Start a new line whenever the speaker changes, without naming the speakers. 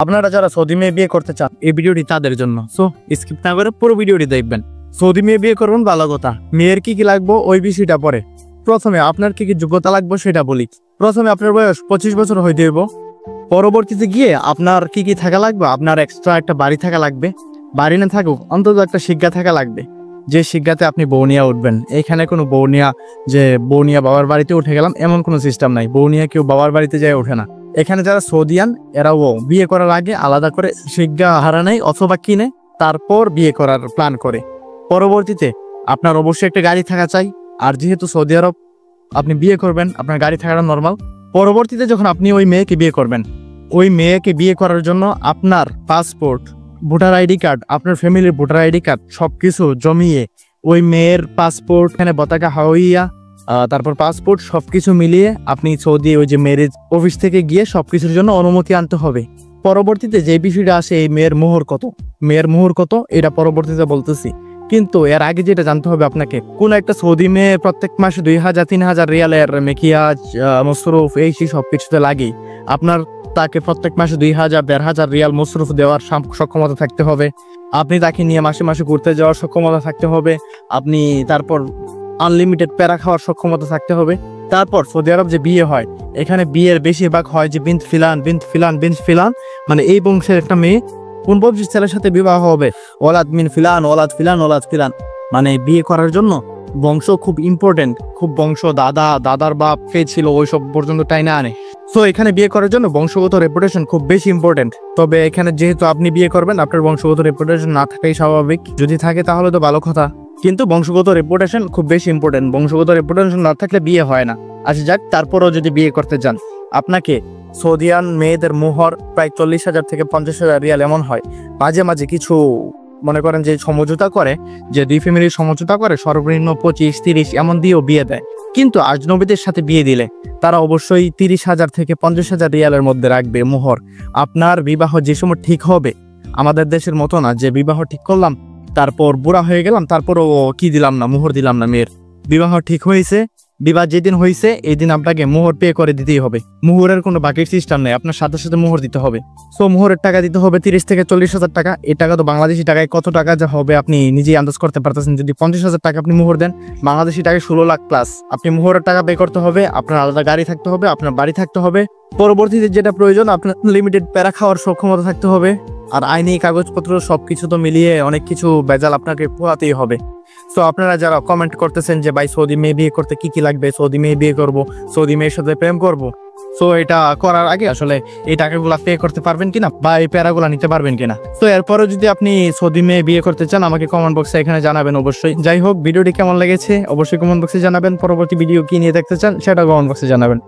আপনারা যারা সৌদি মেয়ে বিয়ে করতে চান এই ভিডিওটি তাদের জন্য। সো স্কিপ না করে পুরো ভিডিওটি দেখবেন। সৌদি মেয়ে বিয়ে করবেন ভালো কথা, মেয়ের কি কি লাগবে ওই বিষয়টা পরে। প্রথমে আপনার কি কি যোগ্যতা লাগবে সেটা বলি। প্রথমে আপনার বয়স 25 বছর হয়ে দেব। পরবর্তীতে গিয়ে আপনার কি কি থাকা লাগবে, আপনার এক্সট্রা একটা বাড়ি থাকা লাগবে। বাড়ি না থাকুক অন্তত একটা শিক্ষা থাকা লাগবে, যে শিক্ষাতে আপনি বৌনিয়া উঠবেন। এখানে কোনো বৌনিয়া যে বৌনিয়া বাবার বাড়িতে উঠে গেলাম এমন কোনো সিস্টেম নাই। বৌনিয়া কেউ বাবার বাড়িতে যায় ওঠে না। এখানে যারা সৌদিয়ান এরাও বিয়ে করার আগে আলাদা করে শিক্ষা হারা নেয় অথবা কিনে তারপর বিয়ে করার প্ল্যান করে। পরবর্তীতে আপনার অবশ্যই একটা গাড়ি থাকা চাই। আর যেহেতু সৌদি আরব আপনি বিয়ে করবেন, আপনার গাড়ি থাকাটা নর্মাল। পরবর্তীতে যখন আপনি ওই মেয়েকে বিয়ে করবেন, ওই মেয়েকে বিয়ে করার জন্য আপনার পাসপোর্ট, ভোটার আইডি কার্ড, আপনার ফ্যামিলির ভোটার আইডি কার্ড সবকিছু জমিয়ে ওই মেয়ের পাসপোর্ট এখানে পতাকা হাওয়াইয়া তারপর পাসপোর্ট সবকিছু মিলিয়ে আপনি সৌদি ওই যে ম্যারেজ অফিস থেকে গিয়ে সবকিছুর জন্য অনুমতি আনতে হবে। পরবর্তীতে যে বিষয়টা আসে এই মেয়ের মোহর কত, মেয়ের মোহর কত এটা পরবর্তীতে বলতেছি। কিন্তু এর আগে যেটা জানতে হবে আপনাকে, কোন একটা সৌদি মেয়ে প্রত্যেক মাসে 2000-3000 রিয়ালের মেকিয়াজ মসরুফ এই সবকিছুতে লাগেই। আপনার তাকে প্রত্যেক মাসে 2000-1500 রিয়াল মসরুফ দেওয়ার সক্ষমতা থাকতে হবে। আপনি তাকে নিয়ে মাসে মাসে ঘুরতে যাওয়ার সক্ষমতা থাকতে হবে। আপনি তারপর আনলিমিটেড প্যারা খাওয়ার সক্ষমতা থাকতে হবে। তারপর সৌদি আরব যে বিয়ে হয়, এখানে বিয়ের বেশিরভাগ হয় যে বিন্ত ফিলান, মানে এই বংশের একটা মেয়ে কোন বংশের ছেলের সাথে বিবাহ হবে, ওলাদ মিন ফিলান, ওলাদ ফিলান। মানে বিয়ে করার জন্য বংশ খুব ইম্পর্টেন্ট, খুব বংশ দাদার বাপ কে ছিল ওইসব পর্যন্ত টাইনা আনে। সো এখানে বিয়ে করার জন্য বংশগত রেপুটেশন খুব বেশি ইম্পর্টেন্ট। তবে এখানে যেহেতু আপনি বিয়ে করবেন, আপনার বংশগত রেপুটেশন না থাকাই স্বাভাবিক। যদি থাকে তাহলে তো ভালো কথা, কিন্তু বংশগত রেপুটেশন খুব বেশি ইম্পর্টেন্ট। বংশগত রেপুটেশন না থাকলে বিয়ে হয় না। আচ্ছা যাক, তারপরেও যদি বিয়ে করতে যান, আপনাকে সৌদিয়ান মেয়েদের মোহর প্রায় 40,000 থেকে 50,000 রিয়াল এমন হয়। মাঝে মাঝে কিছু মনে করেন যে সমঝোতা করে, যে দুই ফ্যামিলির সমঝোতা করে সর্বনিম্ন 25-30 এমন দিয়েও বিয়ে দেয়। কিন্তু আজনবীদের সাথে বিয়ে দিলে তারা অবশ্যই 30,000 থেকে 50,000 রিয়ালের মধ্যে রাখবে মোহর। আপনার বিবাহ যে সময় ঠিক হবে, আমাদের দেশের মতো না যে বিবাহ ঠিক করলাম তারপর বুড়া হয়ে গেলাম তারপরও কি দিলাম না, মোহর দিলাম না। মেয়ের বিবাহ ঠিক হয়েছে, বিবাহ যেদিন হয়েছে এই দিন আপনাকে মোহর পে করে দিতেই হবে। মোহরের কোনো বাকির সিস্টেম নেই, আপনার সাথে সাথে মোহর দিতে হবে। সো মোহরের টাকা দিতে হবে 30 থেকে 40,000 টাকা। এই টাকা তো বাংলাদেশি টাকায় কত টাকা যা হবে আপনি নিজেই আন্দাজ করতে পারতেছেন। যদি 50,000 টাকা আপনি মোহর দেন, বাংলাদেশি টাকায় 16 লাখ প্লাস আপনি মোহরের টাকা পে করতে হবে। আপনার আলাদা গাড়ি থাকতে হবে, আপনার বাড়ি থাকতে হবে। পরবর্তীতে যেটা প্রয়োজন, আপনার লিমিটেড প্যারা খাওয়ার সক্ষমতা থাকতে হবে। আর আইনি কাগজপত্র সবকিছু তো মিলিয়ে অনেক কিছু বেজাল আপনাকে পোহাতেই হবে। সো আপনারা যারা কমেন্ট করতেছেন যে ভাই সৌদি মেয়ে বিয়ে করতে কি কি লাগবে, সৌদি মেয়ে বিয়ে করব, সৌদি মেয়ের সাথে প্রেম করব, সো এটা করার আগে আসলে এই টাকাগুলা পে করতে পারবেন কিনা বা এই প্যারাগুলা নিতে পারবেন কিনা। তো এরপরে যদি আপনি সৌদি মেয়ে বিয়ে করতে চান আমাকে কমেন্ট বক্সে এখানে জানাবেন অবশ্যই। যাই হোক, ভিডিওটি কেমন লেগেছে অবশ্যই কমেন্ট বক্সে জানাবেন। পরবর্তী ভিডিও কি নিয়ে দেখতে চান সেটা কমেন্ট বক্সে জানাবেন।